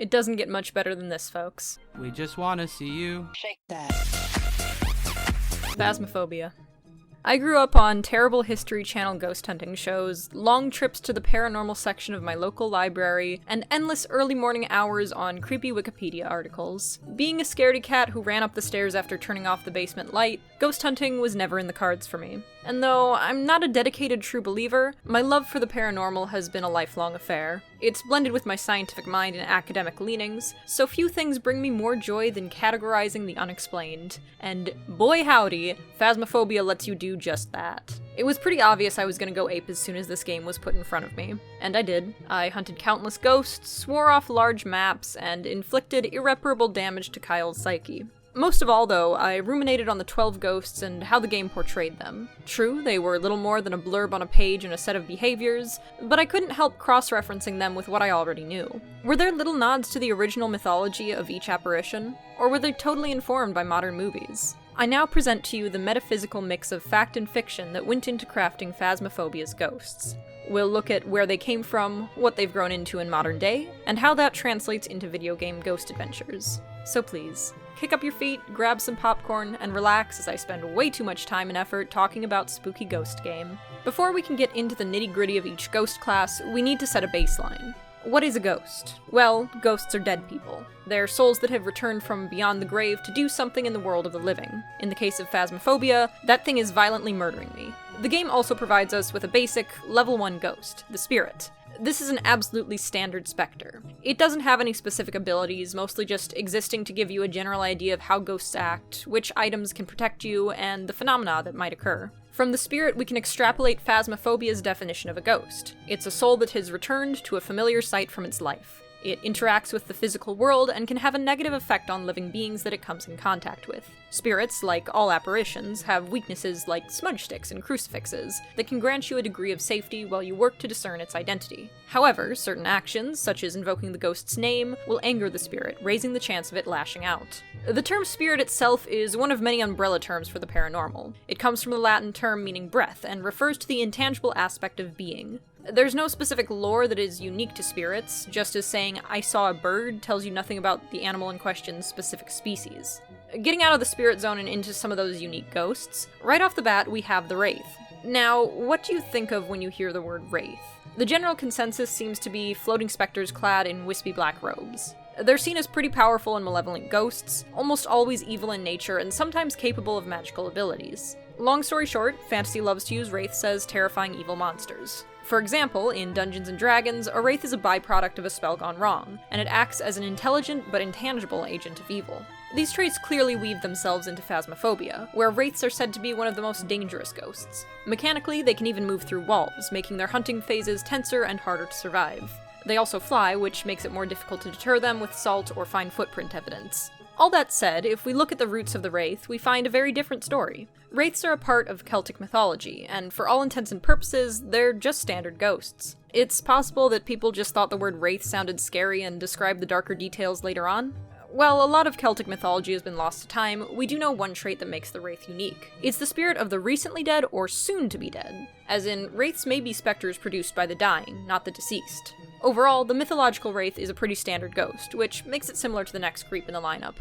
It doesn't get much better than this, folks. We just want to see you Shake that. Phasmophobia. I grew up on terrible History Channel ghost hunting shows, long trips to the paranormal section of my local library, and endless early morning hours on creepy Wikipedia articles. Being a scaredy cat who ran up the stairs after turning off the basement light, ghost hunting was never in the cards for me. And though I'm not a dedicated true believer, my love for the paranormal has been a lifelong affair. It's blended with my scientific mind and academic leanings, so few things bring me more joy than categorizing the unexplained. And boy howdy, Phasmophobia lets you do just that. It was pretty obvious I was gonna go ape as soon as this game was put in front of me. And I did. I hunted countless ghosts, swore off large maps, and inflicted irreparable damage to Kyle's psyche. Most of all, though, I ruminated on the 12 ghosts and how the game portrayed them. True, they were little more than a blurb on a page and a set of behaviors, but I couldn't help cross-referencing them with what I already knew. Were there little nods to the original mythology of each apparition? Or were they totally informed by modern movies? I now present to you the metaphysical mix of fact and fiction that went into crafting Phasmophobia's ghosts. We'll look at where they came from, what they've grown into in modern day, and how that translates into video game ghost adventures. So please, kick up your feet, grab some popcorn, and relax as I spend way too much time and effort talking about spooky ghost game. Before we can get into the nitty-gritty of each ghost class, we need to set a baseline. What is a ghost? Well, ghosts are dead people. They're souls that have returned from beyond the grave to do something in the world of the living. In the case of Phasmophobia, that thing is violently murdering me. The game also provides us with a basic, level 1 ghost, the Spirit. This is an absolutely standard specter. It doesn't have any specific abilities, mostly just existing to give you a general idea of how ghosts act, which items can protect you, and the phenomena that might occur. From the Spirit, we can extrapolate Phasmophobia's definition of a ghost. It's a soul that has returned to a familiar sight from its life. It interacts with the physical world and can have a negative effect on living beings that it comes in contact with. Spirits, like all apparitions, have weaknesses like smudge sticks and crucifixes that can grant you a degree of safety while you work to discern its identity. However, certain actions, such as invoking the ghost's name, will anger the spirit, raising the chance of it lashing out. The term spirit itself is one of many umbrella terms for the paranormal. It comes from the Latin term meaning breath and refers to the intangible aspect of being. There's no specific lore that is unique to spirits, just as saying, "I saw a bird" tells you nothing about the animal in question's specific species. Getting out of the spirit zone and into some of those unique ghosts, right off the bat we have the Wraith. Now, what do you think of when you hear the word Wraith? The general consensus seems to be floating specters clad in wispy black robes. They're seen as pretty powerful and malevolent ghosts, almost always evil in nature and sometimes capable of magical abilities. Long story short, fantasy loves to use Wraiths as terrifying evil monsters. For example, in Dungeons & Dragons, a Wraith is a byproduct of a spell gone wrong, and it acts as an intelligent but intangible agent of evil. These traits clearly weave themselves into Phasmophobia, where Wraiths are said to be one of the most dangerous ghosts. Mechanically, they can even move through walls, making their hunting phases tenser and harder to survive. They also fly, which makes it more difficult to deter them with salt or fine footprint evidence. All that said, if we look at the roots of the Wraith, we find a very different story. Wraiths are a part of Celtic mythology, and for all intents and purposes, they're just standard ghosts. It's possible that people just thought the word Wraith sounded scary and described the darker details later on. While a lot of Celtic mythology has been lost to time, we do know one trait that makes the Wraith unique. It's the spirit of the recently dead or soon-to-be dead. As in, Wraiths may be specters produced by the dying, not the deceased. Overall, the mythological Wraith is a pretty standard ghost, which makes it similar to the next creep in the lineup.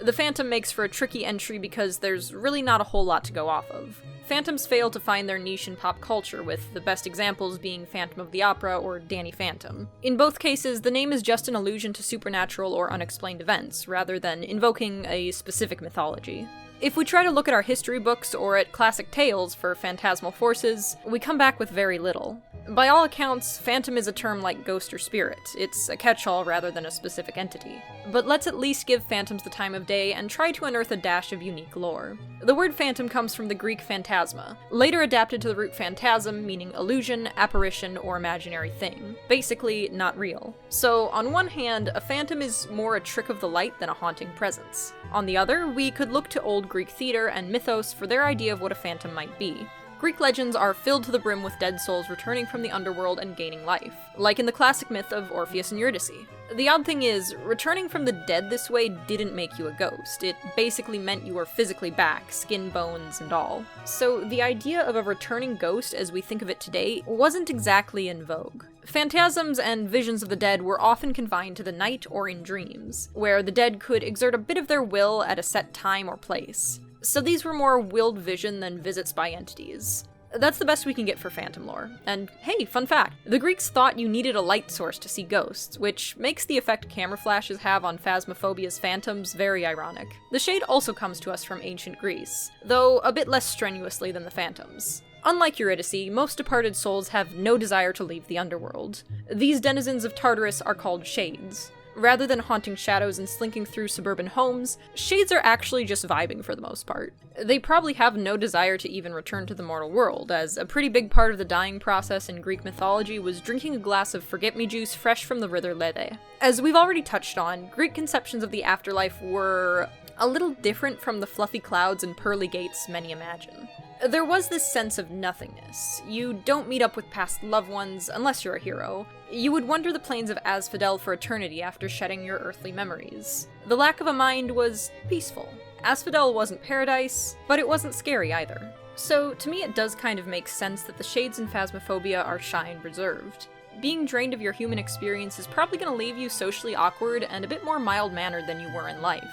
The Phantom makes for a tricky entry because there's really not a whole lot to go off of. Phantoms fail to find their niche in pop culture, with the best examples being Phantom of the Opera or Danny Phantom. In both cases, the name is just an allusion to supernatural or unexplained events, rather than invoking a specific mythology. If we try to look at our history books or at classic tales for phantasmal forces, we come back with very little. By all accounts, phantom is a term like ghost or spirit. It's a catch-all rather than a specific entity. But let's at least give phantoms the time of day and try to unearth a dash of unique lore. The word phantom comes from the Greek phantasma, later adapted to the root phantasm, meaning illusion, apparition, or imaginary thing. Basically, not real. So, on one hand, a phantom is more a trick of the light than a haunting presence. On the other, we could look to old Greek theater and mythos for their idea of what a phantom might be. Greek legends are filled to the brim with dead souls returning from the underworld and gaining life, like in the classic myth of Orpheus and Eurydice. The odd thing is, returning from the dead this way didn't make you a ghost. It basically meant you were physically back, skin, bones, and all. So the idea of a returning ghost as we think of it today wasn't exactly in vogue. Phantasms and visions of the dead were often confined to the night or in dreams, where the dead could exert a bit of their will at a set time or place. So these were more willed vision than visits by entities. That's the best we can get for phantom lore. And hey, fun fact, the Greeks thought you needed a light source to see ghosts, which makes the effect camera flashes have on Phasmophobia's phantoms very ironic. The shade also comes to us from ancient Greece, though a bit less strenuously than the phantoms. Unlike Yurei, most departed souls have no desire to leave the underworld. These denizens of Tartarus are called shades. Rather than haunting shadows and slinking through suburban homes, shades are actually just vibing for the most part. They probably have no desire to even return to the mortal world, as a pretty big part of the dying process in Greek mythology was drinking a glass of forget-me-juice fresh from the river Lede. As we've already touched on, Greek conceptions of the afterlife were a little different from the fluffy clouds and pearly gates many imagine. There was this sense of nothingness. You don't meet up with past loved ones unless you're a hero. You would wander the plains of Asphodel for eternity after shedding your earthly memories. The lack of a mind was peaceful. Asphodel wasn't paradise, but it wasn't scary either. So to me it does kind of make sense that the shades in Phasmophobia are shy and reserved. Being drained of your human experience is probably going to leave you socially awkward and a bit more mild-mannered than you were in life.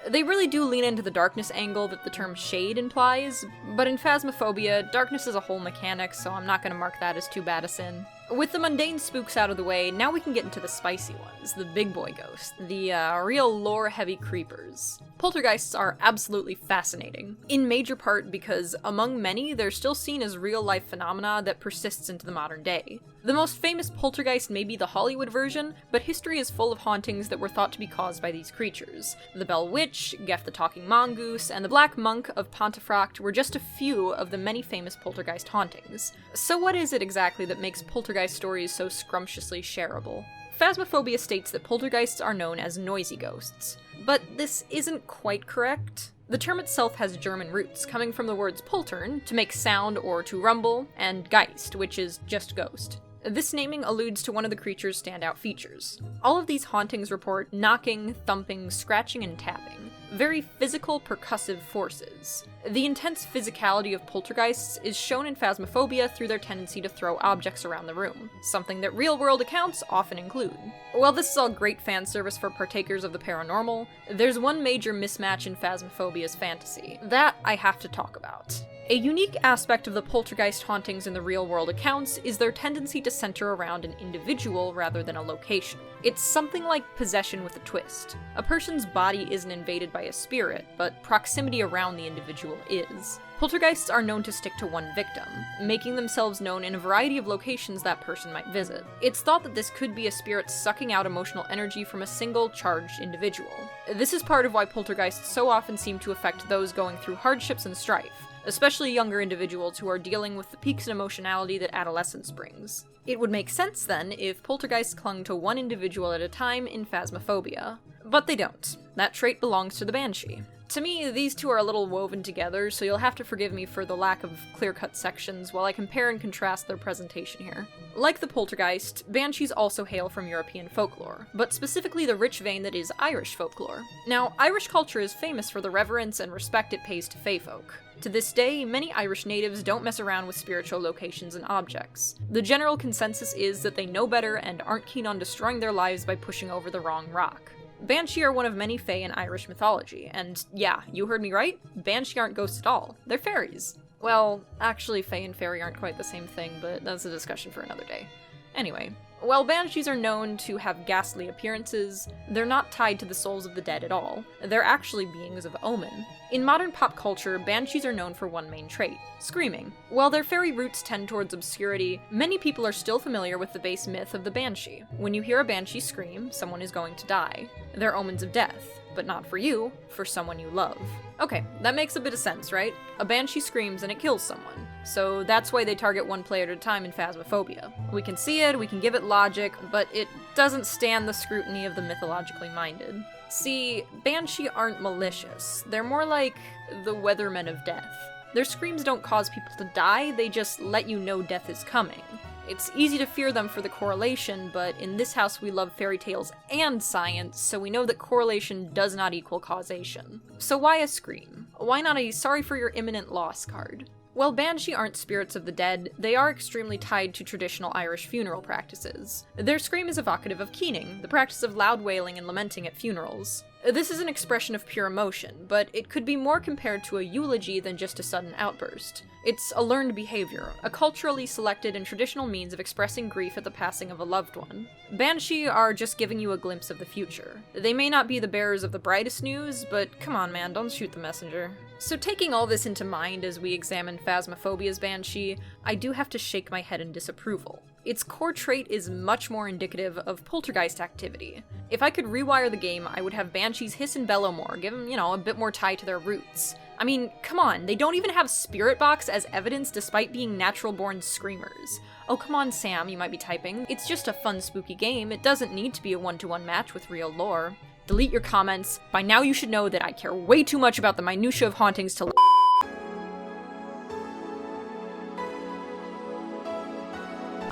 They really do lean into the darkness angle that the term shade implies, but in Phasmophobia, darkness is a whole mechanic, so I'm not going to mark that as too bad a sin. With the mundane spooks out of the way, now we can get into the spicy ones, the big boy ghosts, the real lore-heavy creepers. Poltergeists are absolutely fascinating, in major part because, among many, they're still seen as real-life phenomena that persists into the modern day. The most famous poltergeist may be the Hollywood version, but history is full of hauntings that were thought to be caused by these creatures. The Bell Witch, Gef the Talking Mongoose, and the Black Monk of Pontefract were just a few of the many famous poltergeist hauntings. So what is it exactly that makes poltergeist stories so scrumptiously shareable? Phasmophobia states that poltergeists are known as noisy ghosts, but this isn't quite correct. The term itself has German roots, coming from the words poltern, to make sound or to rumble, and Geist, which is just ghost. This naming alludes to one of the creature's standout features. All of these hauntings report knocking, thumping, scratching, and tapping. Very physical, percussive forces. The intense physicality of poltergeists is shown in Phasmophobia through their tendency to throw objects around the room, something that real-world accounts often include. While this is all great fan service for partakers of the paranormal, there's one major mismatch in Phasmophobia's fantasy. That I have to talk about. A unique aspect of the poltergeist hauntings in the real-world accounts is their tendency to center around an individual rather than a location. It's something like possession with a twist. A person's body isn't invaded by a spirit, but proximity around the individual is. Poltergeists are known to stick to one victim, making themselves known in a variety of locations that person might visit. It's thought that this could be a spirit sucking out emotional energy from a single, charged individual. This is part of why poltergeists so often seem to affect those going through hardships and strife, especially younger individuals who are dealing with the peaks in emotionality that adolescence brings. It would make sense, then, if poltergeists clung to one individual at a time in Phasmophobia. But they don't. That trait belongs to the Banshee. To me, these two are a little woven together, so you'll have to forgive me for the lack of clear-cut sections while I compare and contrast their presentation here. Like the poltergeist, banshees also hail from European folklore, but specifically the rich vein that is Irish folklore. Now, Irish culture is famous for the reverence and respect it pays to fae folk. To this day, many Irish natives don't mess around with spiritual locations and objects. The general consensus is that they know better and aren't keen on destroying their lives by pushing over the wrong rock. Banshee are one of many fae in Irish mythology, and yeah, you heard me right, Banshee aren't ghosts at all, they're fairies. Well, actually fae and fairy aren't quite the same thing, but that's a discussion for another day. Anyway, while banshees are known to have ghastly appearances, they're not tied to the souls of the dead at all. They're actually beings of omen. In modern pop culture, banshees are known for one main trait: screaming. While their fairy roots tend towards obscurity, many people are still familiar with the base myth of the banshee. When you hear a banshee scream, someone is going to die. They're omens of death, but not for you, for someone you love. Okay, that makes a bit of sense, right? A banshee screams and it kills someone. So that's why they target one player at a time in Phasmophobia. We can see it, we can give it logic, but it doesn't stand the scrutiny of the mythologically minded. See, Banshee aren't malicious. They're more like the weathermen of death. Their screams don't cause people to die, they just let you know death is coming. It's easy to fear them for the correlation, but in this house we love fairy tales and science, so we know that correlation does not equal causation. So why a scream? Why not a sorry for your imminent loss card? While Banshee aren't spirits of the dead, they are extremely tied to traditional Irish funeral practices. Their scream is evocative of keening, the practice of loud wailing and lamenting at funerals. This is an expression of pure emotion, but it could be more compared to a eulogy than just a sudden outburst. It's a learned behavior, a culturally selected and traditional means of expressing grief at the passing of a loved one. Banshee are just giving you a glimpse of the future. They may not be the bearers of the brightest news, but come on man, don't shoot the messenger. So taking all this into mind as we examine Phasmophobia's Banshee, I do have to shake my head in disapproval. Its core trait is much more indicative of Poltergeist activity. If I could rewire the game, I would have Banshees hiss and bellow more, give them, a bit more tie to their roots. I mean, come on, they don't even have Spirit Box as evidence despite being natural-born screamers. Oh come on Sam, you might be typing. It's just a fun spooky game, it doesn't need to be a one-to-one match with real lore. Delete your comments. By now you should know that I care way too much about the minutiae of hauntings to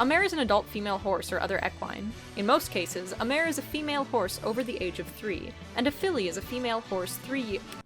A mare is an adult female horse or other equine. In most cases, a mare is a female horse over the age of 3, and a filly is a female horse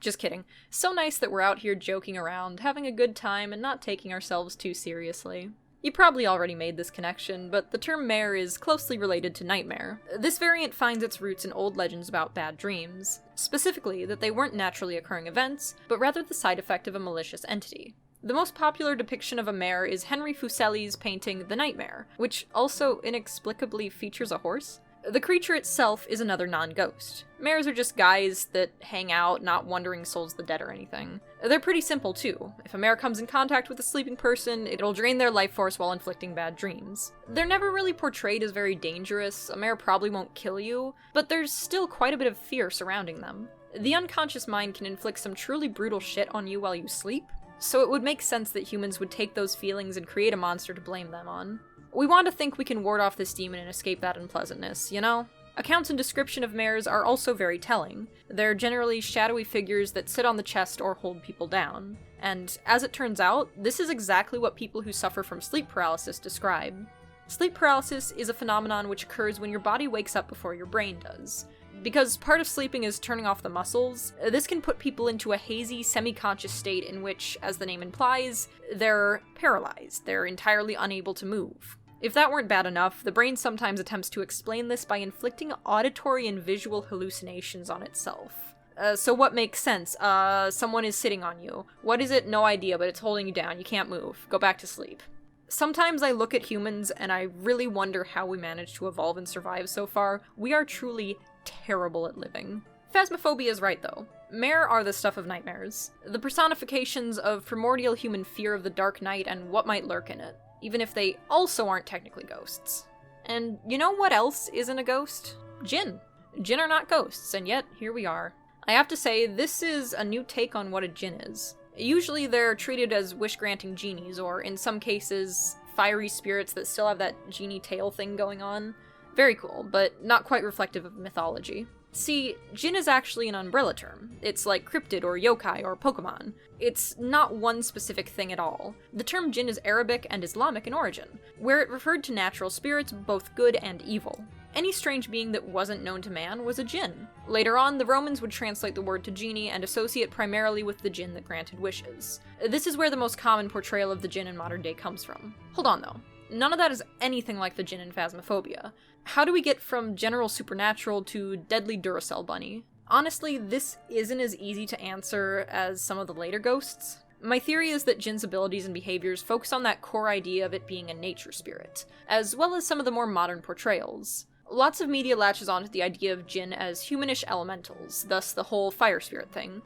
Just kidding. So nice that we're out here joking around, having a good time, and not taking ourselves too seriously. You probably already made this connection, but the term mare is closely related to nightmare. This variant finds its roots in old legends about bad dreams, specifically that they weren't naturally occurring events, but rather the side effect of a malicious entity. The most popular depiction of a mare is Henry Fuseli's painting The Nightmare, which also inexplicably features a horse. The creature itself is another non-ghost. Mares are just guys that hang out, not wandering souls of the dead or anything. They're pretty simple too. If a mare comes in contact with a sleeping person, it'll drain their life force while inflicting bad dreams. They're never really portrayed as very dangerous, a mare probably won't kill you, but there's still quite a bit of fear surrounding them. The unconscious mind can inflict some truly brutal shit on you while you sleep, so it would make sense that humans would take those feelings and create a monster to blame them on. We want to think we can ward off this demon and escape that unpleasantness, you know? Accounts and description of mares are also very telling. They're generally shadowy figures that sit on the chest or hold people down. And as it turns out, this is exactly what people who suffer from sleep paralysis describe. Sleep paralysis is a phenomenon which occurs when your body wakes up before your brain does. Because part of sleeping is turning off the muscles, this can put people into a hazy, semi-conscious state in which, as the name implies, they're paralyzed. They're entirely unable to move. If that weren't bad enough, the brain sometimes attempts to explain this by inflicting auditory and visual hallucinations on itself. So what makes sense? Someone is sitting on you. What is it? No idea, but it's holding you down. You can't move. Go back to sleep. Sometimes I look at humans and I really wonder how we managed to evolve and survive so far. We are truly terrible at living. Phasmophobia is right though. Mare are the stuff of nightmares. The personifications of primordial human fear of the dark night and what might lurk in it, even if they also aren't technically ghosts. And you know what else isn't a ghost? Jinn. Jinn are not ghosts, and yet here we are. I have to say, this is a new take on what a Jinn is. Usually they're treated as wish-granting genies, or in some cases, fiery spirits that still have that genie tail thing going on. Very cool, but not quite reflective of mythology. See, Jinn is actually an umbrella term. It's like cryptid or yokai or Pokemon. It's not one specific thing at all. The term Jinn is Arabic and Islamic in origin, where it referred to natural spirits, both good and evil. Any strange being that wasn't known to man was a Jinn. Later on, the Romans would translate the word to genie and associate primarily with the Jinn that granted wishes. This is where the most common portrayal of the Jinn in modern day comes from. Hold on though. None of that is anything like the Jinn in Phasmophobia. How do we get from general supernatural to deadly Duracell bunny? Honestly, this isn't as easy to answer as some of the later ghosts. My theory is that Jinn's abilities and behaviors focus on that core idea of it being a nature spirit, as well as some of the more modern portrayals. Lots of media latches onto the idea of Jinn as humanish elementals, thus the whole fire spirit thing.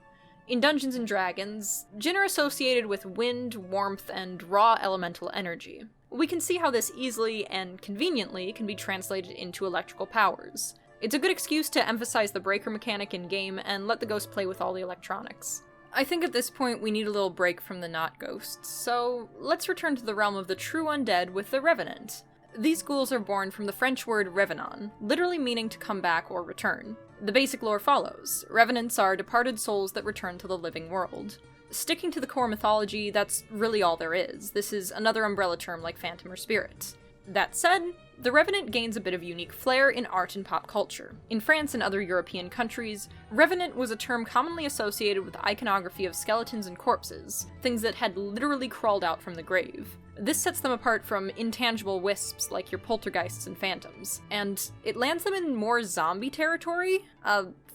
In Dungeons & Dragons, Jinn are associated with wind, warmth, and raw elemental energy. We can see how this easily and conveniently can be translated into electrical powers. It's a good excuse to emphasize the breaker mechanic in-game and let the ghost play with all the electronics. I think at this point we need a little break from the not ghosts, so let's return to the realm of the true undead with the Revenant. These ghouls are born from the French word revenant, literally meaning to come back or return. The basic lore follows. Revenants are departed souls that return to the living world. Sticking to the core mythology, that's really all there is. This is another umbrella term like phantom or spirit. That said, The Revenant gains a bit of unique flair in art and pop culture. In France and other European countries, Revenant was a term commonly associated with iconography of skeletons and corpses, things that had literally crawled out from the grave. This sets them apart from intangible wisps like your poltergeists and phantoms, and it lands them in more zombie territory.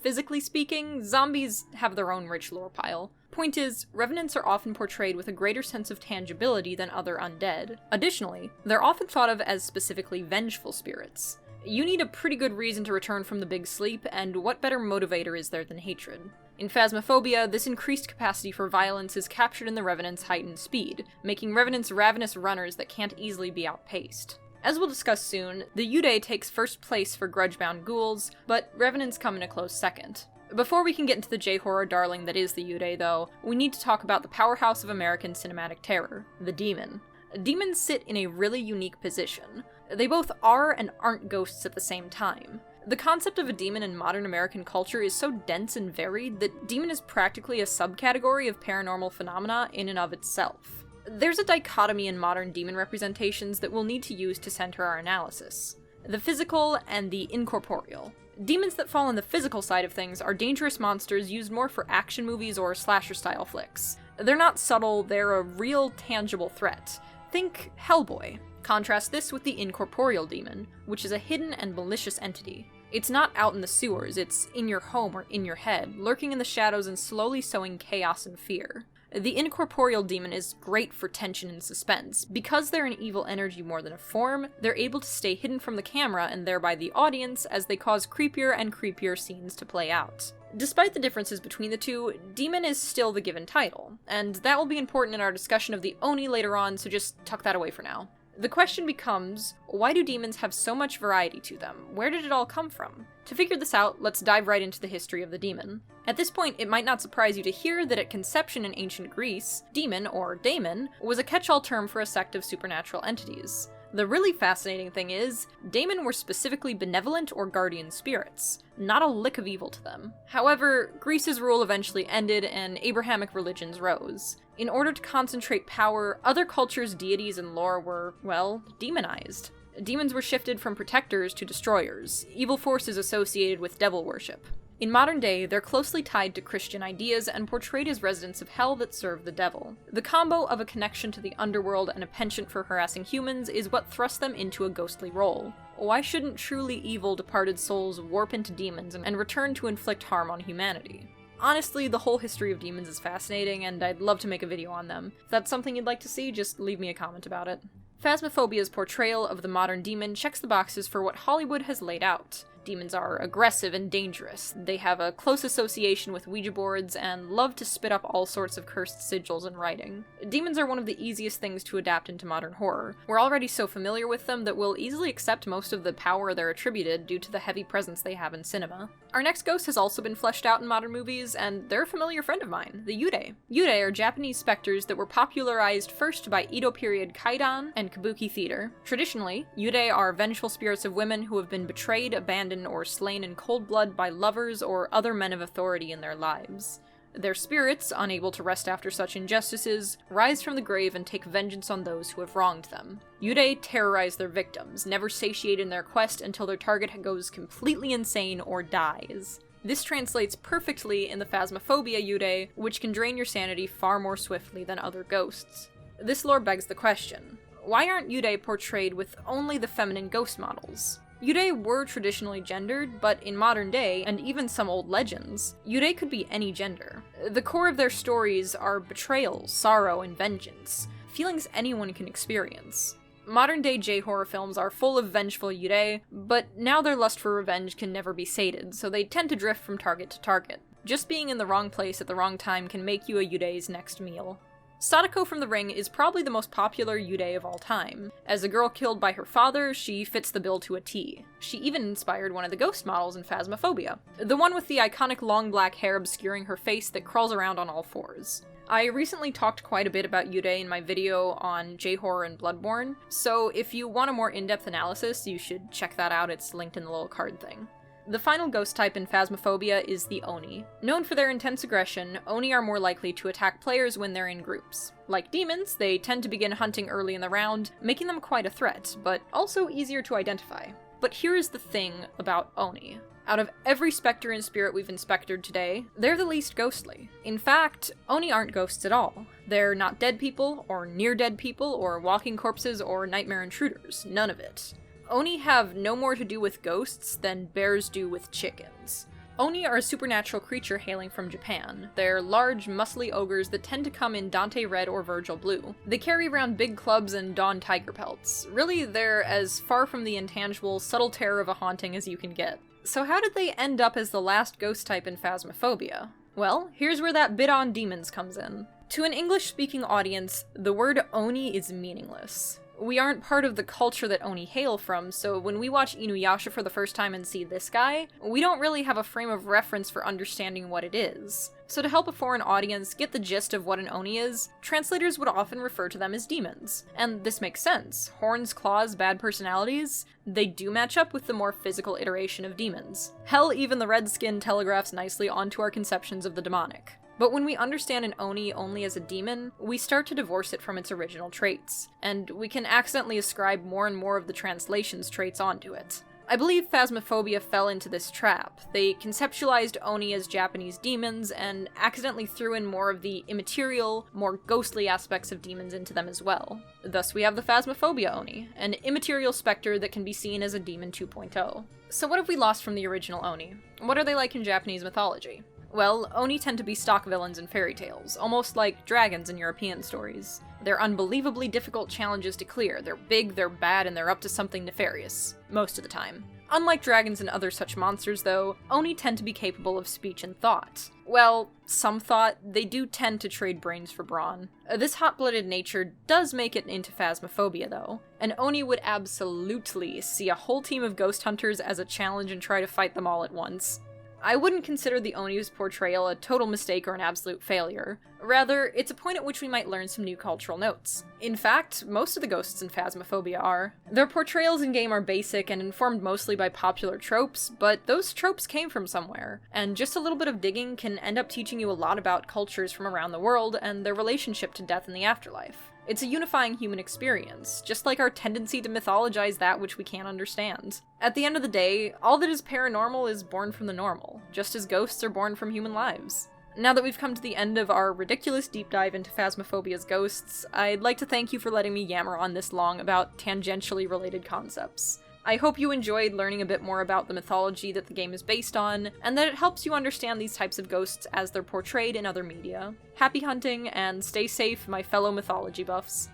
Physically speaking, zombies have their own rich lore pile. Point is, revenants are often portrayed with a greater sense of tangibility than other undead. Additionally, they're often thought of as specifically vengeful spirits. You need a pretty good reason to return from the big sleep, and what better motivator is there than hatred? In Phasmophobia, this increased capacity for violence is captured in the Revenant's heightened speed, making Revenants ravenous runners that can't easily be outpaced. As we'll discuss soon, the Yurei takes first place for grudge-bound ghouls, but Revenants come in a close second. Before we can get into the J-horror darling that is the Yurei, though, we need to talk about the powerhouse of American cinematic terror, the demon. Demons sit in a really unique position. They both are and aren't ghosts at the same time. The concept of a demon in modern American culture is so dense and varied that demon is practically a subcategory of paranormal phenomena in and of itself. There's a dichotomy in modern demon representations that we'll need to use to center our analysis: the physical and the incorporeal. Demons that fall on the physical side of things are dangerous monsters used more for action movies or slasher-style flicks. They're not subtle, they're a real, tangible threat. Think Hellboy. Contrast this with the incorporeal demon, which is a hidden and malicious entity. It's not out in the sewers, it's in your home or in your head, lurking in the shadows and slowly sowing chaos and fear. The incorporeal demon is great for tension and suspense. Because they're an evil energy more than a form, they're able to stay hidden from the camera and thereby the audience as they cause creepier and creepier scenes to play out. Despite the differences between the two, demon is still the given title, and that will be important in our discussion of the Oni later on, so just tuck that away for now. The question becomes, why do demons have so much variety to them? Where did it all come from? To figure this out, let's dive right into the history of the demon. At this point, it might not surprise you to hear that at conception in ancient Greece, demon, or daemon, was a catch-all term for a sect of supernatural entities. The really fascinating thing is, daemon were specifically benevolent or guardian spirits, not a lick of evil to them. However, Greece's rule eventually ended and Abrahamic religions rose. In order to concentrate power, other cultures' deities and lore were, well, demonized. Demons were shifted from protectors to destroyers, evil forces associated with devil worship. In modern day, they're closely tied to Christian ideas and portrayed as residents of hell that serve the devil. The combo of a connection to the underworld and a penchant for harassing humans is what thrust them into a ghostly role. Why shouldn't truly evil departed souls warp into demons and return to inflict harm on humanity? Honestly, the whole history of demons is fascinating, and I'd love to make a video on them. If that's something you'd like to see, just leave me a comment about it. Phasmophobia's portrayal of the modern demon checks the boxes for what Hollywood has laid out. Demons are aggressive and dangerous. They have a close association with Ouija boards and love to spit up all sorts of cursed sigils in writing. Demons are one of the easiest things to adapt into modern horror. We're already so familiar with them that we'll easily accept most of the power they're attributed due to the heavy presence they have in cinema. Our next ghost has also been fleshed out in modern movies, and they're a familiar friend of mine, the Yurei. Yurei are Japanese specters that were popularized first by Edo period kaidan and kabuki theater. Traditionally, Yurei are vengeful spirits of women who have been betrayed, abandoned, or slain in cold blood by lovers or other men of authority in their lives. Their spirits, unable to rest after such injustices, rise from the grave and take vengeance on those who have wronged them. Yurei terrorize their victims, never satiate in their quest until their target goes completely insane or dies. This translates perfectly in the Phasmophobia Yurei, which can drain your sanity far more swiftly than other ghosts. This lore begs the question, why aren't Yurei portrayed with only the feminine ghost models? Yurei were traditionally gendered, but in modern day, and even some old legends, Yurei could be any gender. The core of their stories are betrayal, sorrow, and vengeance, feelings anyone can experience. Modern-day J-horror films are full of vengeful Yurei, but now their lust for revenge can never be sated, so they tend to drift from target to target. Just being in the wrong place at the wrong time can make you a Yurei's next meal. Sadako from The Ring is probably the most popular Yurei of all time. As a girl killed by her father, she fits the bill to a T. She even inspired one of the ghost models in Phasmophobia, the one with the iconic long black hair obscuring her face that crawls around on all fours. I recently talked quite a bit about Yurei in my video on J-horror and Bloodborne, so if you want a more in-depth analysis, you should check that out, it's linked in the little card thing. The final ghost type in Phasmophobia is the Oni. Known for their intense aggression, Oni are more likely to attack players when they're in groups. Like demons, they tend to begin hunting early in the round, making them quite a threat, but also easier to identify. But here is the thing about Oni. Out of every specter and spirit we've inspected today, they're the least ghostly. In fact, Oni aren't ghosts at all. They're not dead people, or near dead people, or walking corpses, or nightmare intruders. None of it. Oni have no more to do with ghosts than bears do with chickens. Oni are a supernatural creature hailing from Japan. They're large, muscly ogres that tend to come in Dante red or Virgil blue. They carry around big clubs and don tiger pelts. Really, they're as far from the intangible, subtle terror of a haunting as you can get. So how did they end up as the last ghost type in Phasmophobia? Well, here's where that bit on demons comes in. To an English-speaking audience, the word Oni is meaningless. We aren't part of the culture that Oni hail from, so when we watch Inuyasha for the first time and see this guy, we don't really have a frame of reference for understanding what it is. So to help a foreign audience get the gist of what an Oni is, translators would often refer to them as demons. And this makes sense. Horns, claws, bad personalities, they do match up with the more physical iteration of demons. Hell, even the red skin telegraphs nicely onto our conceptions of the demonic. But when we understand an Oni only as a demon, we start to divorce it from its original traits, and we can accidentally ascribe more and more of the translation's traits onto it. I believe Phasmophobia fell into this trap. They conceptualized Oni as Japanese demons and accidentally threw in more of the immaterial, more ghostly aspects of demons into them as well. Thus we have the Phasmophobia Oni, an immaterial specter that can be seen as a demon 2.0. So what have we lost from the original Oni? What are they like in Japanese mythology? Well, Oni tend to be stock villains in fairy tales, almost like dragons in European stories. They're unbelievably difficult challenges to clear. They're big, they're bad, and they're up to something nefarious. Most of the time. Unlike dragons and other such monsters, though, Oni tend to be capable of speech and thought. Well, some thought, they do tend to trade brains for brawn. This hot-blooded nature does make it into Phasmophobia, though. An Oni would absolutely see a whole team of ghost hunters as a challenge and try to fight them all at once. I wouldn't consider the Oni's portrayal a total mistake or an absolute failure. Rather, it's a point at which we might learn some new cultural notes. In fact, most of the ghosts in Phasmophobia are. Their portrayals in-game are basic and informed mostly by popular tropes, but those tropes came from somewhere, and just a little bit of digging can end up teaching you a lot about cultures from around the world and their relationship to death and the afterlife. It's a unifying human experience, just like our tendency to mythologize that which we can't understand. At the end of the day, all that is paranormal is born from the normal, just as ghosts are born from human lives. Now that we've come to the end of our ridiculous deep dive into Phasmophobia's ghosts, I'd like to thank you for letting me yammer on this long about tangentially related concepts. I hope you enjoyed learning a bit more about the mythology that the game is based on, and that it helps you understand these types of ghosts as they're portrayed in other media. Happy hunting, and stay safe, my fellow mythology buffs.